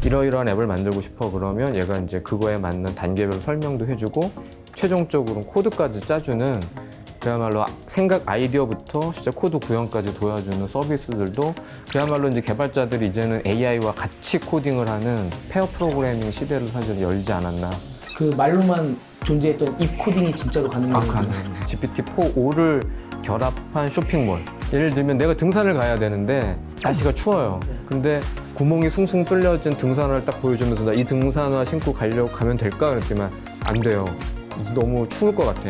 이러이러한 앱을 만들고 싶어 그러면 얘가 이제 그거에 맞는 단계별 설명도 해주고 최종적으로 코드까지 짜주는 그야말로 생각 아이디어부터 진짜 코드 구현까지 도와주는 서비스들도 그야말로 이제 개발자들이 이제는 AI와 같이 코딩을 하는 페어 프로그래밍 시대를 사실 열지 않았나. 그 말로만 존재했던 이 코딩이 진짜로 가능해요. GPT-4.5를 결합한 쇼핑몰. 예를 들면 내가 등산을 가야 되는데 날씨가 추워요. 근데 구멍이 숭숭 뚫려진 등산화를 딱 보여주면서 나 이 등산화 신고 가려고 가면 될까? 그랬더니 안 돼요. 너무 추울 것 같아.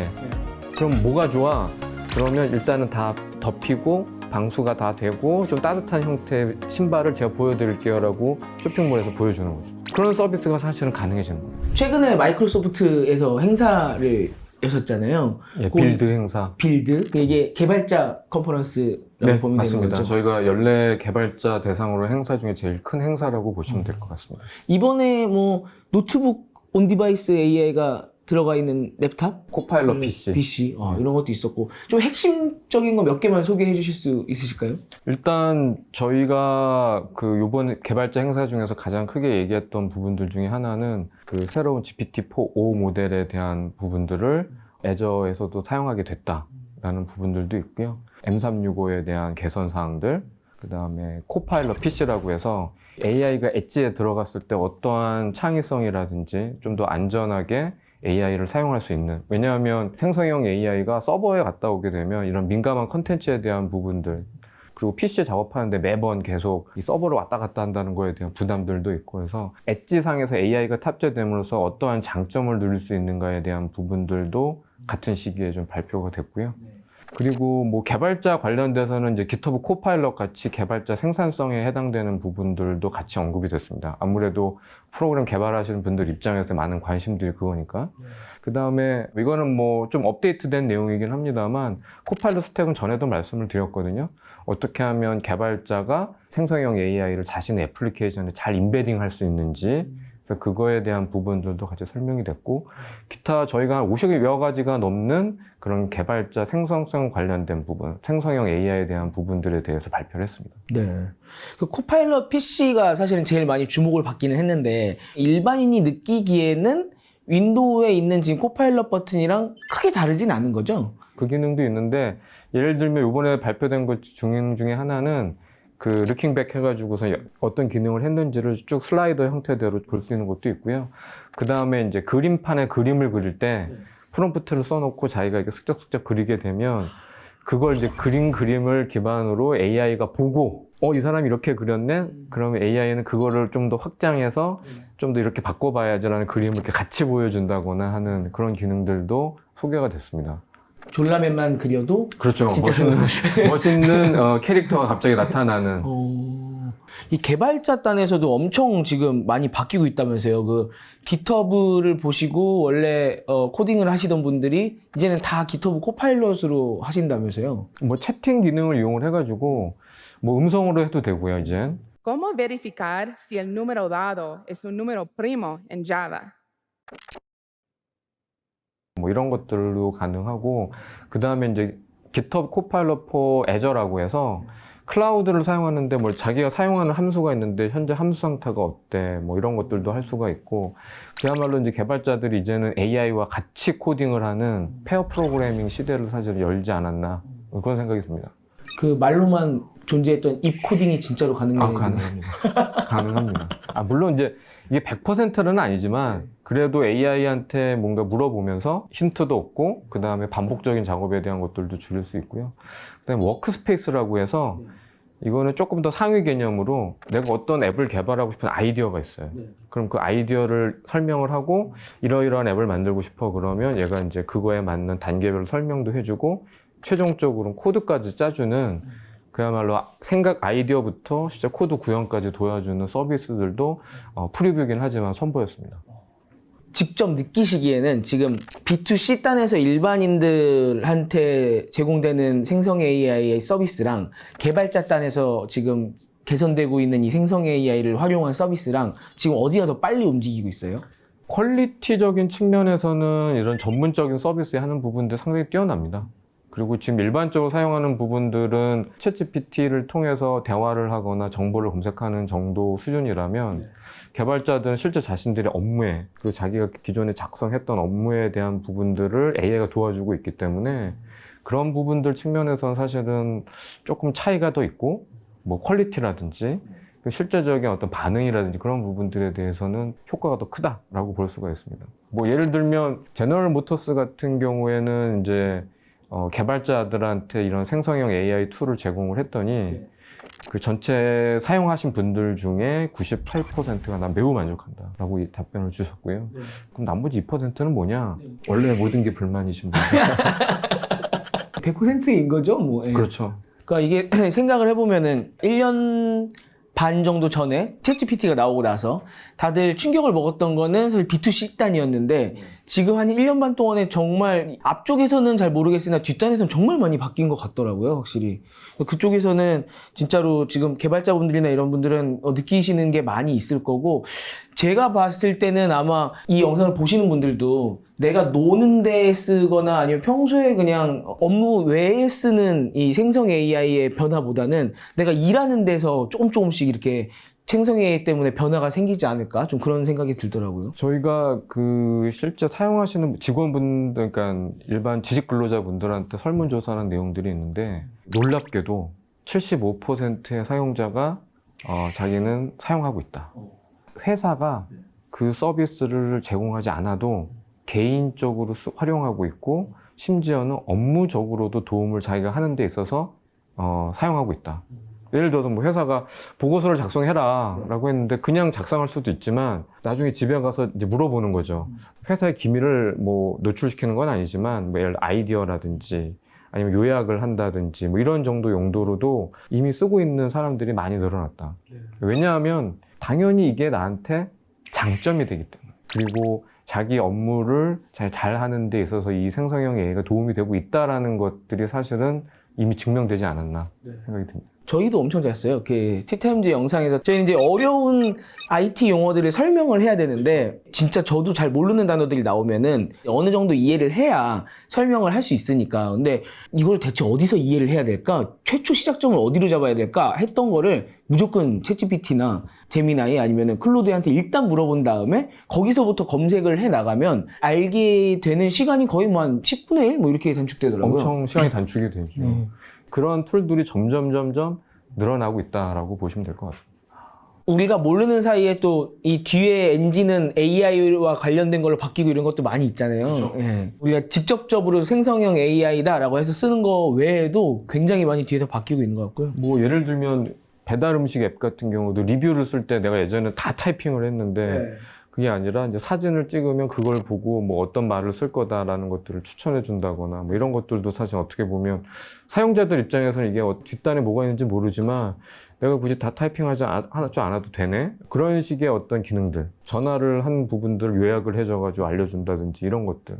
그럼 뭐가 좋아? 그러면 일단은 다 덮이고 방수가 다 되고 좀 따뜻한 형태의 신발을 제가 보여드릴게요 라고 쇼핑몰에서 보여주는 거죠. 그런 서비스가 사실은 가능해지는 거예요. 최근에 마이크로소프트에서 행사를 여셨잖아요. 예, 빌드 행사. 빌드? 이게 개발자 컨퍼런스라고 네, 보면 맞습니다. 되는 거죠. 저희가 연례 개발자 대상으로 행사 중에 제일 큰 행사라고 보시면 될 것 같습니다. 이번에 뭐 노트북 온디바이스 AI가 들어가 있는 랩탑? 코파일럿 PC. 이런 것도 있었고 좀 핵심적인 거 몇 개만 소개해 주실 수 있으실까요? 일단 저희가 그 요번 개발자 행사 중에서 가장 크게 얘기했던 부분들 중에 하나는 그 새로운 GPT-4.5 모델에 대한 부분들을 애저에서도 사용하게 됐다라는 부분들도 있고요. M365에 대한 개선 사항들, 그 다음에 코파일럿 PC라고 해서 AI가 엣지에 들어갔을 때 어떠한 창의성이라든지 좀 더 안전하게 AI를 사용할 수 있는, 왜냐하면 생성형 AI가 서버에 갔다 오게 되면 이런 민감한 컨텐츠에 대한 부분들, 그리고 PC 작업하는데 매번 계속 이 서버로 왔다 갔다 한다는 거에 대한 부담들도 있고 해서 엣지상에서 AI가 탑재됨으로써 어떠한 장점을 누릴 수 있는가에 대한 부분들도 같은 시기에 좀 발표가 됐고요. 그리고 뭐 개발자 관련돼서는 이제 GitHub 코파일럿 같이 개발자 생산성에 해당되는 부분들도 같이 언급이 됐습니다. 아무래도 프로그램 개발하시는 분들 입장에서 많은 관심들이 그거니까. 그 다음에 이거는 뭐 좀 업데이트된 내용이긴 합니다만 코파일럿 스택은 전에도 말씀을 드렸거든요. 어떻게 하면 개발자가 생성형 AI를 자신의 애플리케이션에 잘 인베딩 할 수 있는지, 그래서 그거에 대한 부분들도 같이 설명이 됐고, 기타 저희가 한 50여 가지가 넘는 그런 개발자 생성성 관련된 부분, 생성형 AI에 대한 부분들에 대해서 발표를 했습니다. 네. 그 코파일럿 PC가 사실은 제일 많이 주목을 받기는 했는데 일반인이 느끼기에는 윈도우에 있는 지금 코파일럿 버튼이랑 크게 다르진 않은 거죠? 그 기능도 있는데 예를 들면 이번에 발표된 것 중에 하나는 그 루킹백 해가지고서 어떤 기능을 했는지를 쭉 슬라이더 형태대로 볼 수 있는 것도 있고요. 그 다음에 이제 그림판에 그림을 그릴 때 프롬프트를 써놓고 자기가 이렇게 슬쩍슬쩍 그리게 되면 그걸 이제 그림을 기반으로 AI가 보고 이 사람이 이렇게 그렸네? 그러면 AI는 그거를 좀 더 확장해서 좀 더 이렇게 바꿔봐야지라는 그림을 이렇게 같이 보여준다거나 하는 그런 기능들도 소개가 됐습니다. 졸라맨만 그려도 그렇죠. 진짜 멋있는 캐릭터가 갑자기 나타나는. 이 개발자단에서도 엄청 지금 많이 바뀌고 있다면서요. 그 GitHub를 보시고 원래 코딩을 하시던 분들이 이제는 다 GitHub 코파일럿으로 하신다면서요. 뭐 채팅 기능을 이용을 해가지고 뭐 음성으로 해도 되고요, 이젠. ¿Cómo verificar si el número dado es un número primo en Java? 뭐 이런 것들도 가능하고, 그 다음에 이제 GitHub Copilot for Azure라고 해서 클라우드를 사용하는데 뭐 자기가 사용하는 함수가 있는데 현재 함수 상태가 어때, 뭐 이런 것들도 할 수가 있고, 그야말로 이제 개발자들이 이제는 AI와 같이 코딩을 하는 페어 프로그래밍 시대를 사실 열지 않았나, 그런 생각이 듭니다. 그 말로만 존재했던 이 코딩이 진짜로 가능합니다. 가능합니다. 물론 이제 이게 100%는 아니지만 그래도 AI한테 뭔가 물어보면서 힌트도 얻고, 그 다음에 반복적인 작업에 대한 것들도 줄일 수 있고요. 그 다음에 워크스페이스라고 해서 이거는 조금 더 상위 개념으로 내가 어떤 앱을 개발하고 싶은 아이디어가 있어요. 그럼 그 아이디어를 설명을 하고 이러이러한 앱을 만들고 싶어 그러면 얘가 이제 그거에 맞는 단계별 설명도 해주고 최종적으로 코드까지 짜주는, 그야말로 생각 아이디어부터 진짜 코드 구현까지 도와주는 서비스들도 프리뷰이긴 하지만 선보였습니다. 직접 느끼시기에는 지금 B2C 단에서 일반인들한테 제공되는 생성 AI 서비스랑 개발자 단에서 지금 개선되고 있는 이 생성 AI를 활용한 서비스랑 지금 어디가 더 빨리 움직이고 있어요? 퀄리티적인 측면에서는 이런 전문적인 서비스 하는 부분들 상당히 뛰어납니다. 그리고 지금 일반적으로 사용하는 부분들은 챗GPT를 통해서 대화를 하거나 정보를 검색하는 정도 수준이라면 개발자들은 실제 자신들의 업무에, 그리고 자기가 기존에 작성했던 업무에 대한 부분들을 AI가 도와주고 있기 때문에 그런 부분들 측면에서는 사실은 조금 차이가 더 있고, 뭐 퀄리티라든지 실제적인 어떤 반응이라든지 그런 부분들에 대해서는 효과가 더 크다라고 볼 수가 있습니다. 뭐 예를 들면 제너럴 모터스 같은 경우에는 이제 개발자들한테 이런 생성형 AI 툴을 제공을 했더니 그 전체 사용하신 분들 중에 98%가 난 매우 만족한다라고 이 답변을 주셨고요. 그럼 나머지 2%는 뭐냐? 원래 모든 게 불만이신 분들. 100%인 거죠, 뭐. 예. 그렇죠. 그러니까 이게 생각을 해보면은 1년 반 정도 전에 챗GPT가 나오고 나서 다들 충격을 먹었던 거는 사실 B2C 단이었는데 지금 한 1년 반 동안에 정말 앞쪽에서는 잘 모르겠으나 뒷단에서는 정말 많이 바뀐 것 같더라고요, 확실히. 그쪽에서는 진짜로 지금 개발자분들이나 이런 분들은 느끼시는 게 많이 있을 거고, 제가 봤을 때는 아마 이 영상을 보시는 분들도 내가 노는 데 쓰거나 아니면 평소에 그냥 업무 외에 쓰는 이 생성 AI의 변화보다는 내가 일하는 데서 조금씩 이렇게 생성 AI 때문에 변화가 생기지 않을까? 좀 그런 생각이 들더라고요. 저희가 그 실제 사용하시는 직원분들, 그러니까 일반 지식 근로자분들한테 설문조사하는 내용들이 있는데 놀랍게도 75%의 사용자가 자기는 사용하고 있다. 회사가 그 서비스를 제공하지 않아도 개인적으로 활용하고 있고 심지어는 업무적으로도 도움을 자기가 하는 데 있어서 사용하고 있다. 예를 들어서 뭐 회사가 보고서를 작성해라 라고 했는데 그냥 작성할 수도 있지만 나중에 집에 가서 이제 물어보는 거죠. 회사의 기밀을 뭐 노출시키는 건 아니지만 뭐 예를 들어 아이디어라든지 아니면 요약을 한다든지 뭐 이런 정도 용도로도 이미 쓰고 있는 사람들이 많이 늘어났다. 왜냐하면 당연히 이게 나한테 장점이 되기 때문에, 그리고 자기 업무를 잘 하는 데 있어서 이 생성형 AI가 도움이 되고 있다라는 것들이 사실은 이미 증명되지 않았나 생각이 듭니다. 저희도 엄청 잘 써요. 그 티타임즈 영상에서 저희 이제 어려운 IT 용어들을 설명을 해야 되는데 진짜 저도 잘 모르는 단어들이 나오면은 어느 정도 이해를 해야 설명을 할 수 있으니까. 근데 이걸 대체 어디서 이해를 해야 될까? 최초 시작점을 어디로 잡아야 될까? 했던 거를 무조건 챗GPT나 제미나이 아니면은 클로드한테 일단 물어본 다음에 거기서부터 검색을 해 나가면 알게 되는 시간이 거의 뭐 한 10분의 1 뭐 이렇게 단축되더라고요. 엄청 시간이 단축이 되죠. 그런 툴들이 점점 늘어나고 있다라고 보시면 될 것 같아요. 우리가 모르는 사이에 또 이 뒤에 엔진은 AI와 관련된 걸로 바뀌고 이런 것도 많이 있잖아요. 예. 우리가 직접적으로 생성형 AI다라고 해서 쓰는 거 외에도 굉장히 많이 뒤에서 바뀌고 있는 것 같고요. 뭐 예를 들면 배달 음식 앱 같은 경우도 리뷰를 쓸 때 내가 예전에 다 타이핑을 했는데 그게 아니라 이제 사진을 찍으면 그걸 보고 뭐 어떤 말을 쓸 거다라는 것들을 추천해 준다거나 뭐 이런 것들도 사실 어떻게 보면 사용자들 입장에서는 이게 뒷단에 뭐가 있는지 모르지만 내가 굳이 다 타이핑하지 않아도 되네? 그런 식의 어떤 기능들, 전화를 한 부분들을 요약을 해줘가지고 알려준다든지 이런 것들.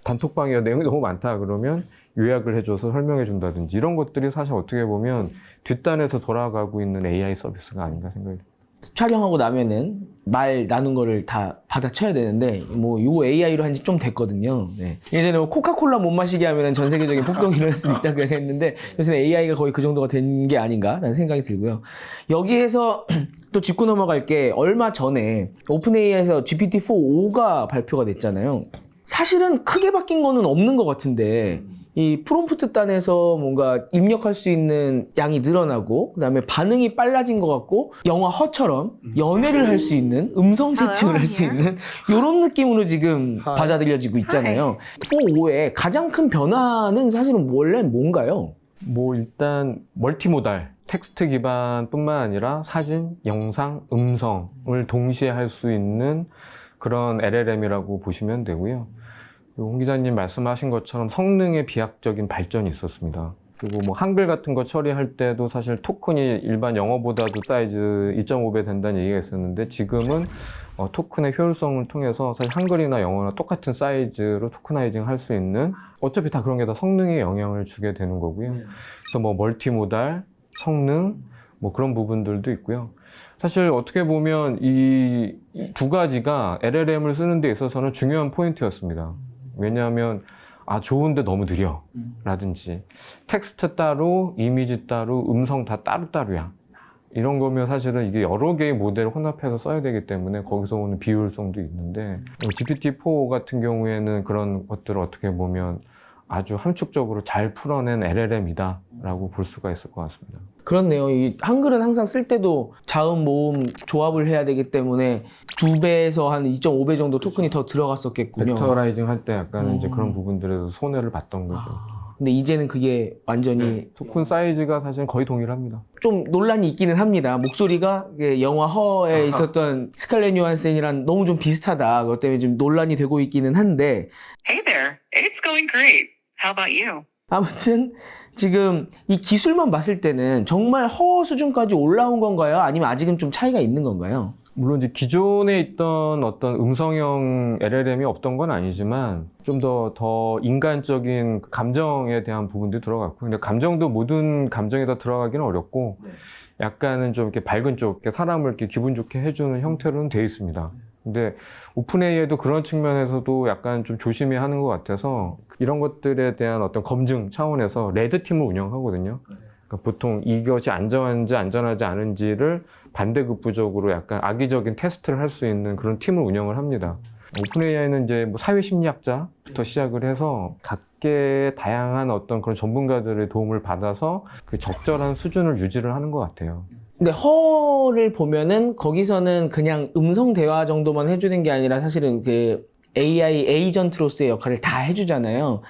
단톡방에 내용이 너무 많다 그러면 요약을 해줘서 설명해 준다든지 이런 것들이 사실 어떻게 보면 뒷단에서 돌아가고 있는 AI 서비스가 아닌가 생각이 듭니다. 촬영하고 나면은 말 나눈 거를 다 받아쳐야 되는데 뭐 이거 AI로 한 지 좀 됐거든요. 네. 예전에 뭐 코카콜라 못 마시게 하면은 전 세계적인 폭동이 일어날 수도 있다고 했는데 요새는 AI가 거의 그 정도가 된 게 아닌가라는 생각이 들고요. 여기에서 또 짚고 넘어갈 게 얼마 전에 오픈AI에서 GPT-4.5가 발표가 됐잖아요. 사실은 크게 바뀐 거는 없는 것 같은데 이 프롬프트 단에서 뭔가 입력할 수 있는 양이 늘어나고 그다음에 반응이 빨라진 것 같고 영화 허처럼 연애를 할 수 있는 음성 채팅을 할 수 있는 이런 느낌으로 지금 받아들여지고 있잖아요. 4.5의 가장 큰 변화는 사실은 원래 뭔가요? 뭐 일단 멀티모달, 텍스트 기반뿐만 아니라 사진, 영상, 음성을 동시에 할 수 있는 그런 LLM이라고 보시면 되고요. 홍 기자님 말씀하신 것처럼 성능의 비약적인 발전이 있었습니다. 그리고 뭐 한글 같은 거 처리할 때도 사실 토큰이 일반 영어보다도 사이즈 2.5배 된다는 얘기가 있었는데 지금은 토큰의 효율성을 통해서 사실 한글이나 영어나 똑같은 사이즈로 토크나이징 할 수 있는, 어차피 다 그런 게 다 성능에 영향을 주게 되는 거고요. 그래서 뭐 멀티모달, 성능, 뭐 그런 부분들도 있고요. 사실 어떻게 보면 이 두 가지가 LLM을 쓰는 데 있어서는 중요한 포인트였습니다. 왜냐하면 좋은데 너무 느려 라든지 텍스트 따로 이미지 따로 음성 다 따로따로야 이런 거면 사실은 이게 여러 개의 모델을 혼합해서 써야 되기 때문에 거기서 오는 비효율성도 있는데 GPT-4 같은 경우에는 그런 것들을 어떻게 보면 아주 함축적으로 잘 풀어낸 LLM이다 라고 볼 수가 있을 것 같습니다. 그렇네요. 이 한글은 항상 쓸 때도 자음, 모음 조합을 해야 되기 때문에 2배에서 한 2.5배 정도 토큰이 더 들어갔었겠군요. 벡터라이징 할 때 약간 이제 그런 부분들에서 손해를 봤던 거죠. 근데 이제는 그게 완전히 토큰 사이즈가 사실 거의 동일합니다. 좀 논란이 있기는 합니다. 목소리가 영화 허에 있었던 스칼렛 요한센이랑 너무 좀 비슷하다. 그것 때문에 좀 논란이 되고 있기는 한데 Hey there, it's going great. How about you? 아무튼 지금 이 기술만 봤을 때는 정말 허 수준까지 올라온 건가요? 아니면 아직은 좀 차이가 있는 건가요? 물론 이제 기존에 있던 어떤 음성형 LLM이 없던 건 아니지만 좀 더 인간적인 감정에 대한 부분도 들어갔고 근데 감정도 모든 감정이 다 들어가기는 어렵고 약간은 좀 이렇게 밝은 쪽, 이렇게 사람을 이렇게 기분 좋게 해주는 형태로는 되어 있습니다. 근데 오픈AI도 그런 측면에서도 약간 좀 조심해야 하는 것 같아서 이런 것들에 대한 어떤 검증 차원에서 레드팀을 운영하거든요. 그러니까 보통 이것이 안전한지 안전하지 않은지를 반대급부적으로 약간 악의적인 테스트를 할 수 있는 그런 팀을 운영을 합니다. 오픈AI는 이제 뭐 사회심리학자부터 시작을 해서 각계의 다양한 어떤 그런 전문가들의 도움을 받아서 그 적절한 수준을 유지를 하는 것 같아요. 근데 허를 보면은 거기서는 그냥 음성 대화 정도만 해주는 게 아니라 사실은 그 AI 에이전트로서의 역할을 다 해주잖아요.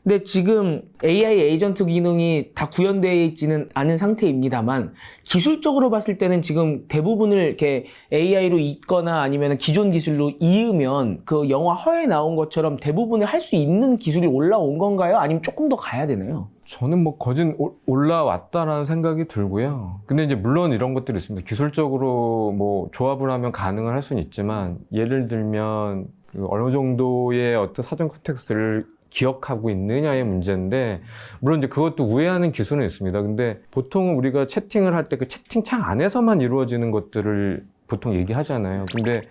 근데 지금 AI 에이전트 기능이 다 구현되어 있지는 않은 상태입니다만 기술적으로 봤을 때는 지금 대부분을 이렇게 AI로 잇거나 아니면 기존 기술로 이으면 그 영화 허에 나온 것처럼 대부분을 할 수 있는 기술이 올라온 건가요? 아니면 조금 더 가야 되나요? 저는 뭐 거진 올라왔다라는 생각이 들고요. 근데 이제 물론 이런 것들이 있습니다. 기술적으로 뭐 조합을 하면 가능을 할 수는 있지만 예를 들면 그 어느 정도의 어떤 사전 컨텍스트를 기억하고 있느냐의 문제인데 물론 이제 그것도 우회하는 기술은 있습니다. 근데 보통 우리가 채팅을 할 때 그 채팅창 안에서만 이루어지는 것들을 보통 얘기하잖아요. 근데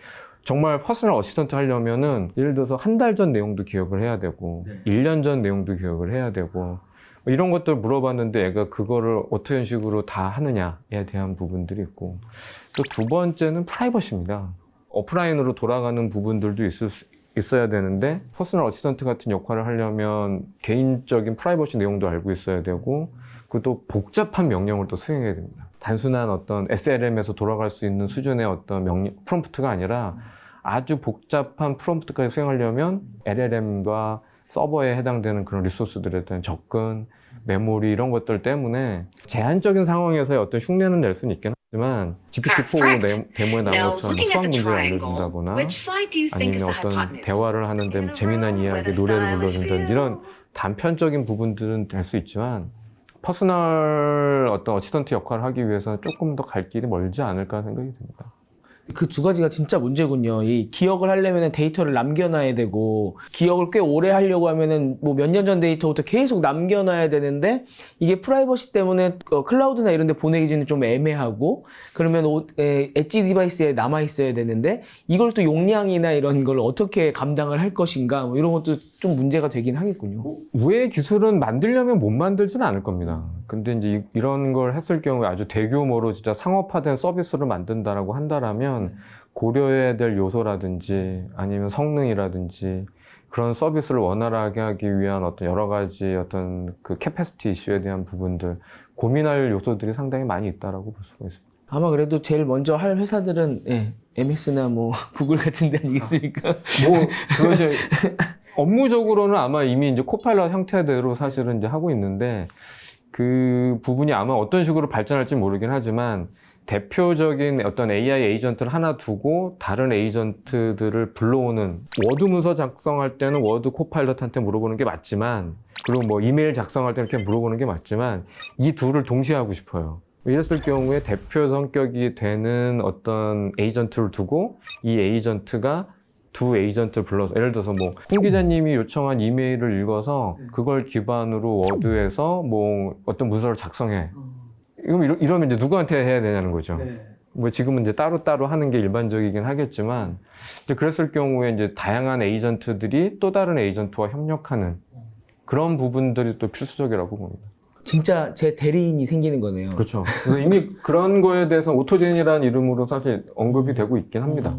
정말 퍼스널 어시스턴트 하려면은 예를 들어서 한 달 전 내용도 기억을 해야 되고 1년 전 내용도 기억을 해야 되고 이런 것들을 물어봤는데 얘가 그거를 어떤 식으로 다 하느냐에 대한 부분들이 있고 또 두 번째는 프라이버시입니다. 오프라인으로 돌아가는 부분들도 있어야 되는데 퍼스널 어시스턴트 같은 역할을 하려면 개인적인 프라이버시 내용도 알고 있어야 되고 그것도 복잡한 명령을 또 수행해야 됩니다. 단순한 어떤 SLM에서 돌아갈 수 있는 수준의 어떤 프롬프트가 아니라 아주 복잡한 프롬프트까지 수행하려면 LLM과 서버에 해당되는 그런 리소스들에 대한 접근, 메모리 이런 것들 때문에 제한적인 상황에서의 어떤 흉내는 낼 수는 있긴 하지만 GPT-4 데모에 나온 것처럼 수학 문제를 알려준다거나 아니면 어떤 대화를 하는데 뭐 재미난 이야기, 노래를 불러준다든지 이런 단편적인 부분들은 될 수 있지만 퍼스널 어떤 어시스턴트 역할을 하기 위해서는 조금 더 갈 길이 멀지 않을까 생각이 듭니다. 그 두 가지가 진짜 문제군요. 이 기억을 하려면 데이터를 남겨놔야 되고 기억을 꽤 오래 하려고 하면은 뭐 몇 년 전 데이터부터 계속 남겨놔야 되는데 이게 프라이버시 때문에 클라우드나 이런 데 보내기는 좀 애매하고 그러면 엣지 디바이스에 남아 있어야 되는데 이걸 또 용량이나 이런 걸 어떻게 감당을 할 것인가 뭐 이런 것도 좀 문제가 되긴 하겠군요. 우회 기술은 만들려면 못 만들지는 않을 겁니다. 근데 이제 이런 걸 했을 경우에 아주 대규모로 진짜 상업화된 서비스를 만든다라고 한다라면 고려해야 될 요소라든지 아니면 성능이라든지 그런 서비스를 원활하게 하기 위한 어떤 여러 가지 어떤 그 캐패시티 이슈에 대한 부분들 고민할 요소들이 상당히 많이 있다라고 볼 수가 있습니다. 아마 그래도 제일 먼저 할 회사들은 MS나 뭐 구글 같은 데 아니겠습니까? 뭐 그것이 업무적으로는 아마 이미 이제 코파일럿 형태대로 사실은 이제 하고 있는데 그 부분이 아마 어떤 식으로 발전할지 모르긴 하지만 대표적인 어떤 AI 에이전트를 하나 두고 다른 에이전트들을 불러오는 워드 문서 작성할 때는 워드 코파일럿한테 물어보는 게 맞지만 그리고 뭐 이메일 작성할 때는 이렇게 물어보는 게 맞지만 이 둘을 동시에 하고 싶어요. 이랬을 경우에 대표 성격이 되는 어떤 에이전트를 두고 이 에이전트가 두 에이전트를 불러서 예를 들어서 뭐 홍 기자님이 요청한 이메일을 읽어서 그걸 기반으로 워드에서 뭐 어떤 문서를 작성해. 이러면 이제 누구한테 해야 되냐는 거죠. 뭐 지금은 이제 따로따로 하는 게 일반적이긴 하겠지만, 이제 그랬을 경우에 이제 다양한 에이전트들이 또 다른 에이전트와 협력하는 그런 부분들이 또 필수적이라고 봅니다. 진짜 제 대리인이 생기는 거네요. 그렇죠. 그래서 이미 그런 거에 대해서 오토젠이라는 이름으로 사실 언급이 되고 있긴 합니다.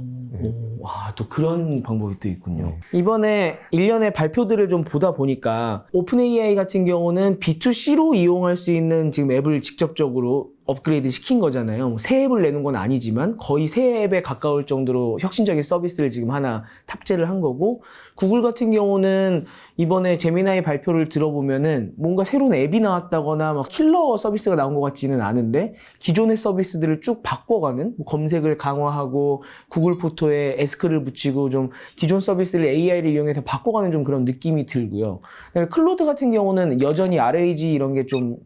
와, 또 그런 방법이 또 있군요. 이번에 일련의 발표들을 좀 보다 보니까 오픈 AI 같은 경우는 B2C로 이용할 수 있는 지금 앱을 직접적으로 업그레이드 시킨 거잖아요. 뭐 새 앱을 내는 건 아니지만 거의 새 앱에 가까울 정도로 혁신적인 서비스를 지금 하나 탑재를 한 거고, 구글 같은 경우는 이번에 제미나이 발표를 들어보면은 뭔가 새로운 앱이 나왔다거나 막 킬러 서비스가 나온 것 같지는 않은데 기존의 서비스들을 쭉 바꿔가는, 뭐 검색을 강화하고 구글 포토에 에스크를 붙이고 좀 기존 서비스를 AI를 이용해서 바꿔가는 좀 그런 느낌이 들고요. 그다음에 클로드 같은 경우는 여전히 RAG 이런 게 좀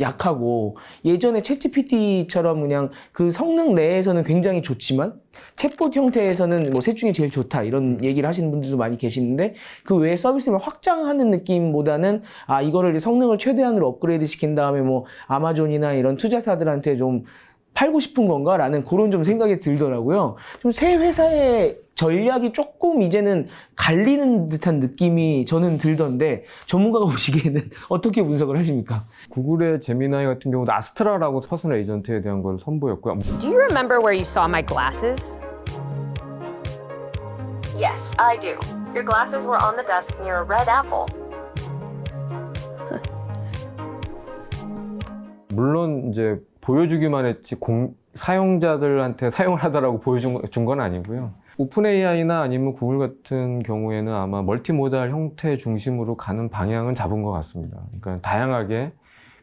약하고, 예전에 챗GPT처럼 그냥 그 성능 내에서는 굉장히 좋지만 챗봇 형태에서는 뭐 셋 중에 제일 좋다 이런 얘기를 하시는 분들도 많이 계시는데, 그 외에 서비스를 확장하는 느낌보다는 이거를 성능을 최대한으로 업그레이드 시킨 다음에 뭐 아마존이나 이런 투자사들한테 좀 팔고 싶은 건가? 라는 그런 좀 생각이 들더라고요. 좀 새 회사의 전략이 조금 이제는 갈리는 듯한 느낌이 저는 들던데, 전문가가 보시기에는 어떻게 분석을 하십니까? 구글의 제미나이 같은 경우도 아스트라라고 퍼스널 에이전트에 대한 걸 선보였고요. Do you remember where you saw my glasses? Yes, I do. Your glasses were on the desk near a red apple. 물론 이제 보여주기만 했지 사용자들한테 사용을 하다라고 보여준 건 아니고요. 오픈 AI나 아니면 구글 같은 경우에는 아마 멀티모달 형태 중심으로 가는 방향은 잡은 것 같습니다. 그러니까 다양하게,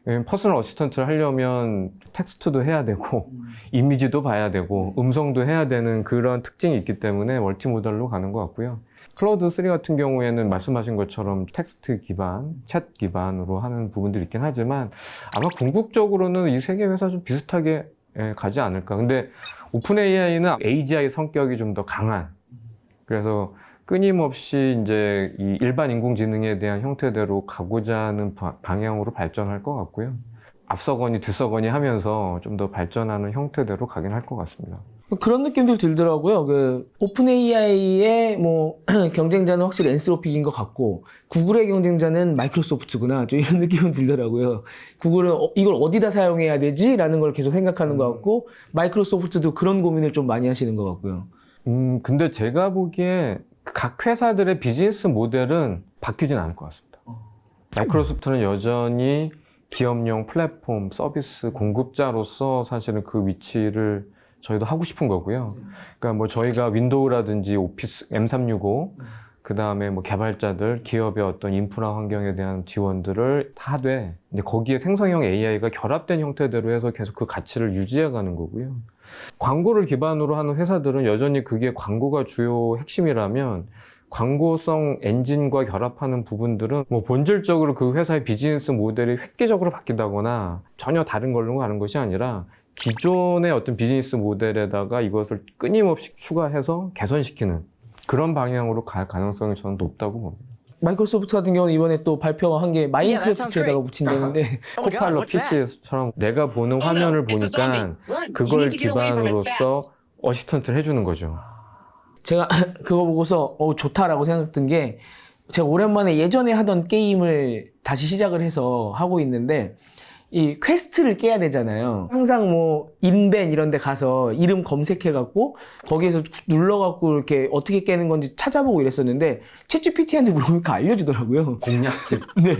왜냐면 퍼스널 어시스턴트를 하려면 텍스트도 해야 되고 이미지도 봐야 되고 음성도 해야 되는 그런 특징이 있기 때문에 멀티모달로 가는 것 같고요. 클로드 3 같은 경우에는 말씀하신 것처럼 텍스트 기반, 챗 기반으로 하는 부분들이 있긴 하지만 아마 궁극적으로는 이 세 개 회사 좀 비슷하게 가지 않을까. 근데 오픈 AI는 AGI 성격이 좀 더 강한, 그래서 끊임없이 이제 이 일반 인공지능에 대한 형태대로 가고자 하는 방향으로 발전할 것 같고요. 앞서거니 뒤서거니 하면서 좀 더 발전하는 형태대로 가긴 할 것 같습니다. 그런 느낌도 들더라고요. 그 오픈 AI의 뭐 경쟁자는 확실히 엔스로픽인 것 같고, 구글의 경쟁자는 마이크로소프트구나, 좀 이런 느낌은 들더라고요. 구글은 이걸 어디다 사용해야 되지? 라는 걸 계속 생각하는 것 같고, 마이크로소프트도 그런 고민을 좀 많이 하시는 것 같고요. 근데 제가 보기에 각 회사들의 비즈니스 모델은 바뀌진 않을 것 같습니다. 마이크로소프트는 여전히 기업용 플랫폼 서비스 공급자로서 사실은 그 위치를 저희도 하고 싶은 거고요. 그러니까 뭐 저희가 윈도우라든지 오피스 M365, 그 다음에 뭐 개발자들, 기업의 어떤 인프라 환경에 대한 지원들을 다 하되, 이제 거기에 생성형 AI가 결합된 형태대로 해서 계속 그 가치를 유지해 가는 거고요. 광고를 기반으로 하는 회사들은 여전히 그게 광고가 주요 핵심이라면, 광고성 엔진과 결합하는 부분들은 뭐 본질적으로 그 회사의 비즈니스 모델이 획기적으로 바뀐다거나 전혀 다른 걸로 가는 것이 아니라 기존의 어떤 비즈니스 모델에다가 이것을 끊임없이 추가해서 개선시키는 그런 방향으로 갈 가능성이 저는 높다고 봅니다. 마이크로소프트 같은 경우는 이번에 또 발표한 게 마인크래프트에다가 붙인다는데, 코파일럿 PC처럼 내가 보는 화면을 보니까 그걸 기반으로서 어시스턴트를 해주는 거죠. 제가 그거 보고서 좋다라고 생각든 게, 제가 오랜만에 예전에 하던 게임을 다시 시작을 해서 하고 있는데, 이 퀘스트를 깨야 되잖아요. 항상 뭐 인벤 이런 데 가서 이름 검색해갖고 거기에서 눌러갖고 이렇게 어떻게 깨는 건지 찾아보고 이랬었는데, 챗GPT한테 물어보니까 알려주더라고요. 공략집. 네.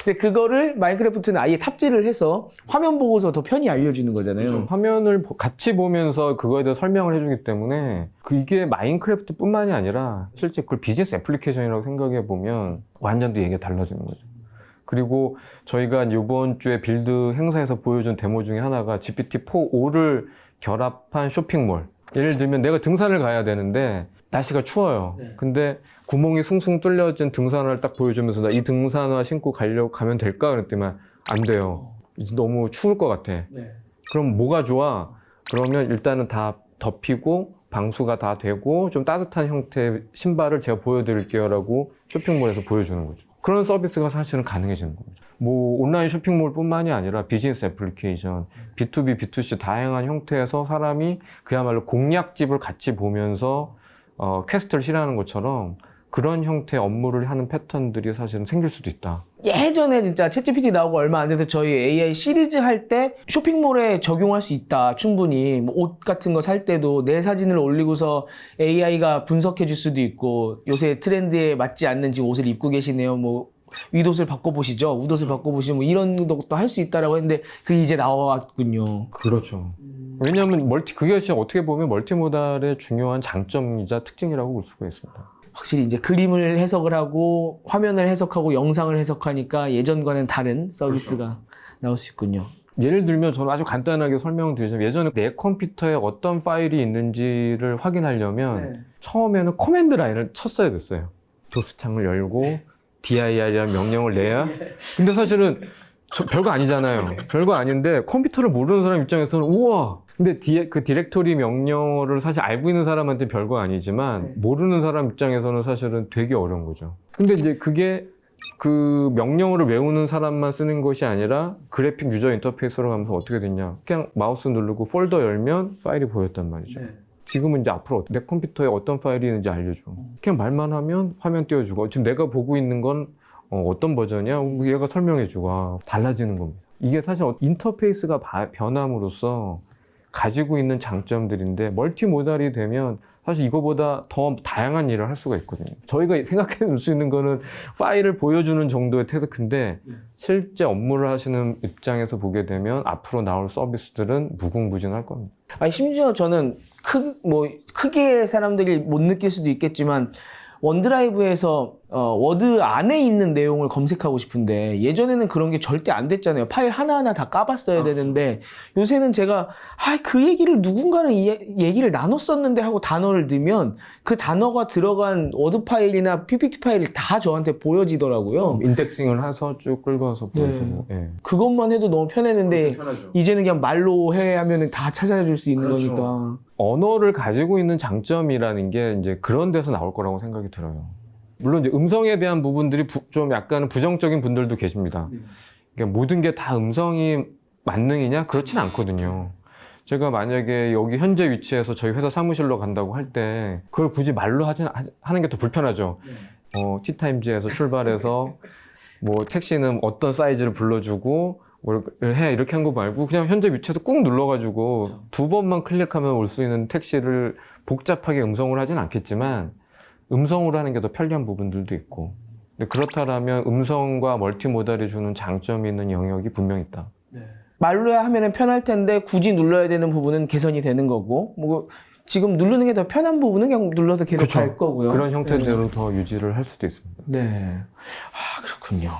근데 그거를 마인크래프트는 아예 탑재를 해서 화면 보고서 더 편히 알려주는 거잖아요. 화면을 같이 보면서 그거에 대해 설명을 해주기 때문에 이게 마인크래프트뿐만이 아니라 실제 그걸 비즈니스 애플리케이션이라고 생각해 보면 완전 또 얘기가 달라지는 거죠. 그리고 저희가 이번 주에 빌드 행사에서 보여준 데모 중에 하나가 GPT-4.5를 결합한 쇼핑몰. 예를 들면 내가 등산을 가야 되는데 날씨가 추워요. 근데 구멍이 숭숭 뚫려진 등산화를 딱 보여주면서 나 이 등산화 신고 가면 될까? 그랬더니만 안 돼요. 이제 너무 추울 것 같아. 그럼 뭐가 좋아? 그러면 일단은 다 덮이고 방수가 다 되고 좀 따뜻한 형태의 신발을 제가 보여드릴게요 라고 쇼핑몰에서 보여주는 거죠. 그런 서비스가 사실은 가능해지는 겁니다. 뭐 온라인 쇼핑몰뿐만이 아니라 비즈니스 애플리케이션, B2B, B2C 다양한 형태에서 사람이 그야말로 공략집을 같이 보면서 퀘스트를 실행하는 것처럼 그런 형태의 업무를 하는 패턴들이 사실은 생길 수도 있다. 예전에 진짜 챗GPT 나오고 얼마 안 돼서 저희 AI 시리즈 할 때 쇼핑몰에 적용할 수 있다. 충분히 뭐 옷 같은 거 살 때도 내 사진을 올리고서 AI가 분석해 줄 수도 있고 요새 트렌드에 맞지 않는 지금 옷을 입고 계시네요. 뭐 윗옷을 바꿔보시죠. 웃옷을 바꿔보시죠. 뭐 이런 것도 할 수 있다라고 했는데 그게 이제 나왔군요. 그렇죠. 왜냐하면 그게 진짜 어떻게 보면 멀티모달의 중요한 장점이자 특징이라고 볼 수가 있습니다. 확실히 이제 그림을 해석을 하고 화면을 해석하고 영상을 해석하니까 예전과는 다른 서비스가 나올 수 있군요. 예를 들면 저는 아주 간단하게 설명드리자면 예전에 내 컴퓨터에 어떤 파일이 있는지를 확인하려면 처음에는 커맨드 라인을 쳤어야 됐어요. 도스 창을 열고 dir이라는 명령을 내야. 근데 사실은 별거 아니잖아요. 별거 아닌데 컴퓨터를 모르는 사람 입장에서는 우와. 근데 그 디렉토리 명령어를 사실 알고 있는 사람한테 별거 아니지만 모르는 사람 입장에서는 사실은 되게 어려운 거죠. 근데 이제 그게 그 명령어를 외우는 사람만 쓰는 것이 아니라 그래픽 유저 인터페이스로 가면서 어떻게 됐냐. 그냥 마우스 누르고 폴더 열면 파일이 보였단 말이죠. 지금은 이제 앞으로 내 컴퓨터에 어떤 파일이 있는지 알려줘. 그냥 말만 하면 화면 띄워주고 지금 내가 보고 있는 건 어떤 버전이야? 얘가 설명해주고 달라지는 겁니다. 이게 사실 인터페이스가 변함으로써 가지고 있는 장점들인데 멀티모달이 되면 사실 이거보다 더 다양한 일을 할 수가 있거든요. 저희가 생각해 볼 수 있는 거는 파일을 보여주는 정도의 태스크인데 실제 업무를 하시는 입장에서 보게 되면 앞으로 나올 서비스들은 무궁무진할 겁니다. 아니 심지어 저는 크게 사람들이 못 느낄 수도 있겠지만 원드라이브에서 워드 안에 있는 내용을 검색하고 싶은데 예전에는 그런 게 절대 안 됐잖아요. 파일 하나하나 다 까봤어야 되는데 요새는 제가 그 얘기를 누군가는 얘기를 나눴었는데 하고 단어를 넣으면 그 단어가 들어간 워드 파일이나 PPT 파일이 다 저한테 보여지더라고요. 인덱싱을 해서 쭉 끌어서 보여주고. 예. 그것만 해도 너무 편했는데 이제는 그냥 말로 하면은 다 찾아줄 수 있는 거니까. 언어를 가지고 있는 장점이라는 게 이제 그런 데서 나올 거라고 생각이 들어요. 물론 이제 음성에 대한 부분들이 좀 약간 부정적인 분들도 계십니다. 그러니까 모든 게 다 음성이 만능이냐? 그렇진 않거든요. 제가 만약에 여기 현재 위치에서 저희 회사 사무실로 간다고 할 때 그걸 굳이 말로 하는 게 더 불편하죠. 티타임즈에서 출발해서 뭐 택시는 어떤 사이즈를 불러주고 뭘 해 이렇게 한 거 말고 그냥 현재 위치에서 꾹 눌러가지고 두 번만 클릭하면 올 수 있는 택시를 복잡하게 음성으로 하진 않겠지만 음성으로 하는 게 더 편리한 부분들도 있고 근데 그렇다면 음성과 멀티모달이 주는 장점이 있는 영역이 분명히 있다. 말로 하면은 편할 텐데 굳이 눌러야 되는 부분은 개선이 되는 거고 뭐 지금 누르는 게 더 편한 부분은 그냥 눌러서 계속 갈 거고요. 그런 형태대로 더 유지를 할 수도 있습니다. 네. 그렇군요.